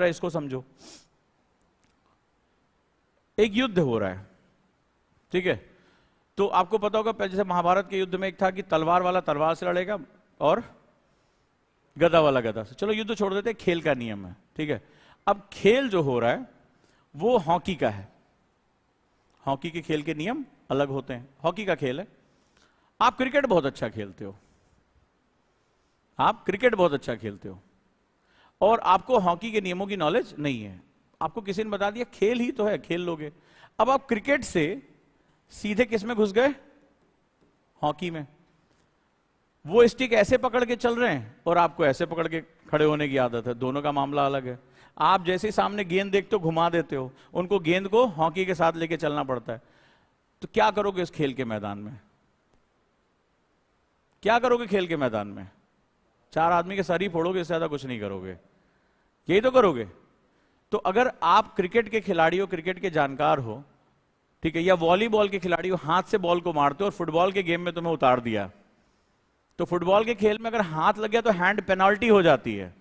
इसको समझो। एक युद्ध हो रहा है, ठीक है, तो आपको पता होगा जैसे महाभारत के युद्ध में एक था कि तलवार वाला तलवार से लड़ेगा और गदा वाला गदा से। चलो युद्ध छोड़ देते, खेल का नियम है, ठीक है। अब खेल जो हो रहा है वो हॉकी का है। हॉकी के खेल के नियम अलग होते हैं। हॉकी का खेल है, आप क्रिकेट बहुत अच्छा खेलते हो, आप क्रिकेट बहुत अच्छा खेलते हो और आपको हॉकी के नियमों की नॉलेज नहीं है। आपको किसी ने बता दिया खेल ही तो है, खेल लोगे। अब आप क्रिकेट से सीधे किस में घुस गए? हॉकी में। वो स्टिक ऐसे पकड़ के चल रहे हैं और आपको ऐसे पकड़ के खड़े होने की आदत है, दोनों का मामला अलग है। आप जैसे ही सामने गेंद देखते हो घुमा देते हो, उनको गेंद को हॉकी के साथ लेके चलना पड़ता है। तो क्या करोगे इस खेल के मैदान में? क्या करोगे खेल के मैदान में? चार आदमी के सर ही फोड़ोगे, इससे ज्यादा कुछ नहीं करोगे, यही तो करोगे। तो अगर आप क्रिकेट के खिलाड़ी हो, क्रिकेट के जानकार हो, ठीक है, या वॉलीबॉल के खिलाड़ी हो, हाथ से बॉल को मारते हो और फुटबॉल के गेम में तुम्हें उतार दिया, तो फुटबॉल के खेल में अगर हाथ लग गया तो हैंड पेनल्टी हो जाती है,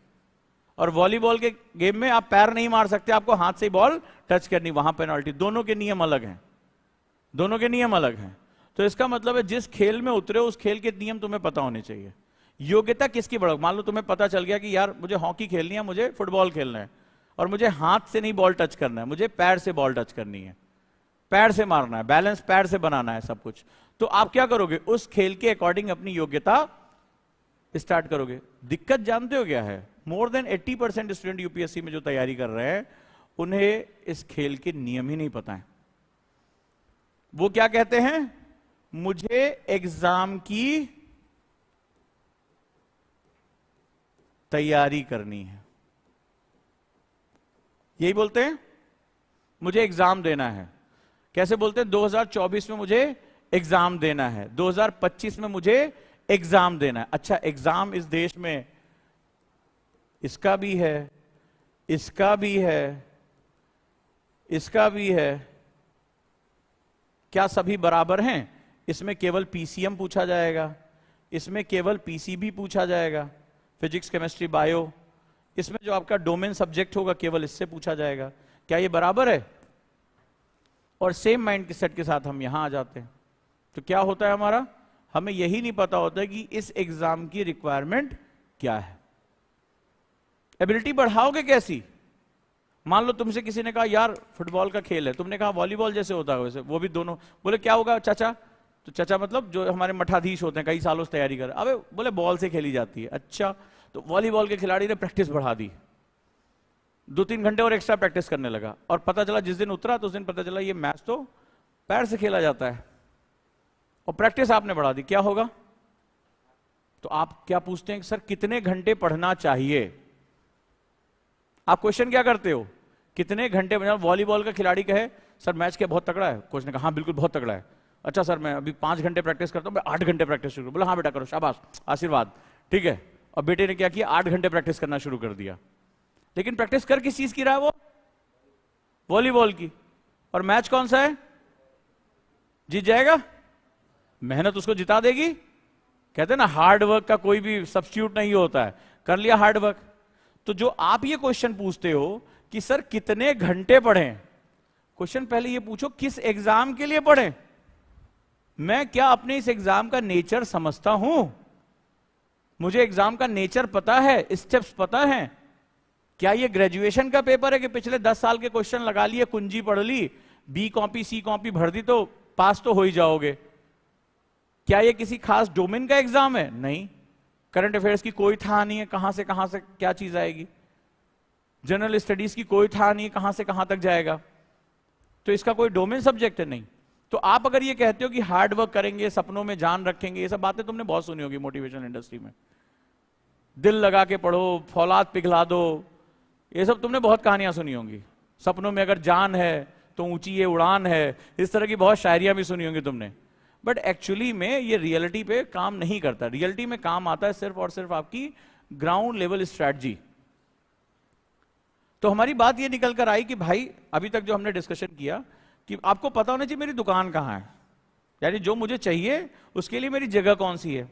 और वॉलीबॉल के गेम में आप पैर नहीं मार सकते, आपको हाथ से ही बॉल टच करनी, वहां पेनल्टी। दोनों के नियम अलग हैं, दोनों के नियम अलग हैं। तो इसका मतलब है जिस खेल में उतरे हो उस खेल के नियम तुम्हें पता होने चाहिए। योग्यता किसकी बढ़, मान लो तुम्हें पता चल गया कि यार मुझे हॉकी खेलनी है, मुझे फुटबॉल खेलना है, और मुझे हाथ से नहीं बॉल टच करना है, मुझे पैर से बॉल टच करनी है, पैर से मारना है, बैलेंस पैर से बनाना है सब कुछ। तो आप क्या करोगे? उस खेल के अकॉर्डिंग अपनी योग्यता स्टार्ट करोगे। दिक्कत जानते हो क्या है? मोर देन 80% स्टूडेंट यूपीएससी में जो तैयारी कर रहे हैं उन्हें इस खेल के नियम ही नहीं पता है। वो क्या कहते हैं? मुझे एग्जाम की तैयारी करनी है, यही बोलते हैं, मुझे एग्जाम देना है। कैसे बोलते हैं? 2024 में मुझे एग्जाम देना है, 2025 में मुझे एग्जाम देना है। अच्छा, एग्जाम इस देश में इसका भी है, इसका भी है, इसका भी है, क्या सभी बराबर हैं? इसमें केवल पीसीएम पूछा जाएगा, इसमें केवल पीसीबी पूछा जाएगा, फिजिक्स केमिस्ट्री बायो, इसमें जो आपका डोमेन सब्जेक्ट होगा केवल इससे पूछा जाएगा। क्या ये बराबर है? और सेम माइंड सेट के साथ हम यहां आ जाते हैं तो क्या होता है हमारा? हमें यही नहीं पता होता है कि इस एग्जाम की रिक्वायरमेंट क्या है। एबिलिटी बढ़ाओगे कैसी? मान लो तुमसे किसी ने कहा यार फुटबॉल का खेल है, तुमने कहा वॉलीबॉल जैसे होता है वैसे, वो भी दोनों बोले क्या होगा चाचा? तो चाचा मतलब जो हमारे मठाधीश होते हैं, कई सालों से तैयारी कर, अबे बोले बॉल से खेली जाती है। अच्छा, तो वॉलीबॉल के खिलाड़ी ने प्रैक्टिस बढ़ा दी, 2-3 घंटे और एक्स्ट्रा प्रैक्टिस करने लगा, और पता चला जिस दिन उतरा तो उस दिन पता चला ये मैच तो पैर से खेला जाता है, और प्रैक्टिस आपने बढ़ा दी, क्या होगा? तो आप क्या पूछते हैं सर कितने घंटे पढ़ना चाहिए? आप क्वेश्चन क्या करते हो? कितने घंटे? वॉलीबॉल का खिलाड़ी कहे सर मैच क्या बहुत तगड़ा है, कोच ने कहा हाँ बिल्कुल बहुत तगड़ा है। अच्छा सर मैं अभी 5 घंटे प्रैक्टिस करता हूं, मैं 8 घंटे प्रैक्टिस शुरू। बोला हाँ बेटा करो, शाबाश, आशीर्वाद, ठीक है। और बेटे ने क्या किया? 8 घंटे प्रैक्टिस करना शुरू कर दिया। लेकिन प्रैक्टिस कर किस चीज की रहा है वो? वॉलीबॉल की। और मैच कौन सा है? जीत जाएगा, मेहनत उसको जिता देगी। कहते हैं ना हार्ड वर्क का कोई भी सब्स्टिट्यूट नहीं होता है, कर लिया हार्ड वर्क। तो जो आप ये क्वेश्चन पूछते हो कि सर कितने घंटे पढ़ें, क्वेश्चन पहले ये पूछो किस एग्जाम के लिए पढ़ें। मैं क्या अपने इस एग्जाम का नेचर समझता हूं? मुझे एग्जाम का नेचर पता है, स्टेप्स पता है? क्या ये ग्रेजुएशन का पेपर है कि पिछले 10 साल के क्वेश्चन लगा लिए, कुंजी पढ़ ली, बी कॉपी सी कॉपी भर दी तो पास तो हो ही जाओगे? क्या ये किसी खास डोमेन का एग्जाम है? नहीं। करंट अफेयर्स की कोई था नहीं है कहां से क्या चीज आएगी, जनरल स्टडीज की कोई था नहीं है कहां से कहां तक जाएगा, तो इसका कोई डोमेन सब्जेक्ट है नहीं। तो आप अगर ये कहते हो कि हार्ड वर्क करेंगे, सपनों में जान रखेंगे, ये सब बातें तुमने बहुत सुनी होगी मोटिवेशन इंडस्ट्री में, दिल लगा के पढ़ो, फौलाद पिघला दो, ये सब तुमने बहुत कहानियां सुनी होंगी। सपनों में अगर जान है तो ऊंची ये उड़ान है, इस तरह की बहुत शायरियां भी सुनी होंगी तुमने। बट एक्चुअली में ये रियलिटी पे काम नहीं करता। रियलिटी में काम आता है सिर्फ और सिर्फ आपकी ग्राउंड लेवल स्ट्रैटेजी। तो हमारी बात ये निकल कर आई कि भाई अभी तक जो हमने डिस्कशन किया कि आपको पता होना चाहिए मेरी दुकान कहां है, यानी जो मुझे चाहिए उसके लिए मेरी जगह कौन सी है।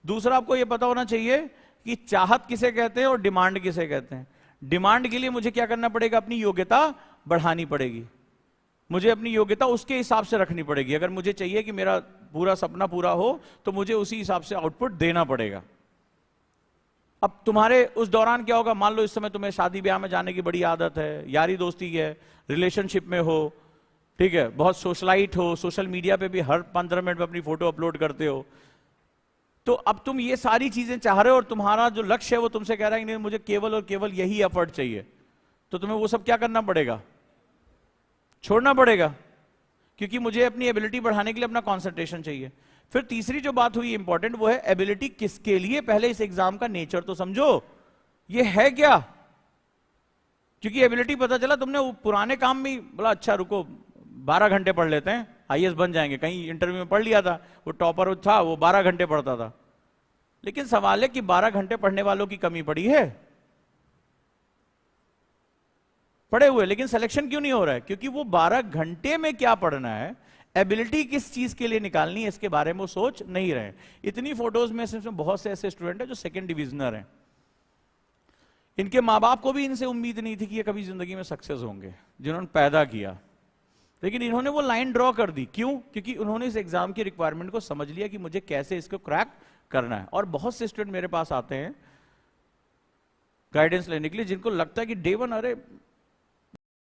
दूसरा आपको यह पता होना चाहिए कि चाहत किसे कहते हैं और डिमांड किसे कहते हैं। डिमांड के लिए मुझे क्या करना पड़ेगा? अपनी योग्यता बढ़ानी पड़ेगी, मुझे अपनी योग्यता उसके हिसाब से रखनी पड़ेगी। अगर मुझे चाहिए कि मेरा पूरा सपना पूरा हो तो मुझे उसी हिसाब से आउटपुट देना पड़ेगा। अब तुम्हारे उस दौरान क्या होगा? मान लो इस समय तुम्हें शादी ब्याह में जाने की बड़ी आदत है, यारी दोस्ती है, रिलेशनशिप में हो, ठीक है, बहुत सोशलाइट हो, सोशल मीडिया पे भी हर 15 मिनट में अपनी फोटो अपलोड करते हो, तो अब तुम ये सारी चीजें चाह रहे हो और तुम्हारा जो लक्ष्य है वो तुमसे कह रहा है कि नहीं, मुझे केवल और केवल यही एफर्ट चाहिए, तो तुम्हें वो सब क्या करना पड़ेगा? छोड़ना पड़ेगा, क्योंकि मुझे अपनी एबिलिटी बढ़ाने के लिए अपना कॉन्सेंट्रेशन चाहिए। फिर तीसरी जो बात हुई इंपॉर्टेंट, वो है एबिलिटी किसके लिए। पहले इस एग्जाम का नेचर तो समझो, ये है क्या, क्योंकि एबिलिटी पता चला तुमने वो पुराने काम में बोला अच्छा रुको 12 घंटे पढ़ लेते हैं, आईएएस बन जाएंगे, कहीं इंटरव्यू में पढ़ लिया था, वो टॉपर था वो 12 घंटे पढ़ता था। लेकिन सवाल है कि 12 घंटे पढ़ने वालों की कमी पड़ी है, पढ़े हुए, लेकिन सिलेक्शन क्यों नहीं हो रहा है? क्योंकि वो 12 घंटे में क्या पढ़ना है, एबिलिटी किस चीज के लिए निकालनी है, इसके बारे में वो सोच नहीं रहे। इतनी फोटोज में सिर्फ बहुत से ऐसे स्टूडेंट हैं जो सेकंड डिविजनर हैं, इनके माँ बाप को भी इनसे उम्मीद नहीं थी कि ये कभी जिंदगी में सक्सेस होंगे, जिन्होंने पैदा किया, लेकिन इन्होंने वो लाइन ड्रॉ कर दी। क्यों? क्योंकि उन्होंने इस एग्जाम की रिक्वायरमेंट को समझ लिया कि मुझे कैसे इसको क्रैक करना है। और बहुत से स्टूडेंट मेरे पास आते हैं गाइडेंस लेने के लिए, जिनको लगता है कि डे वन अरे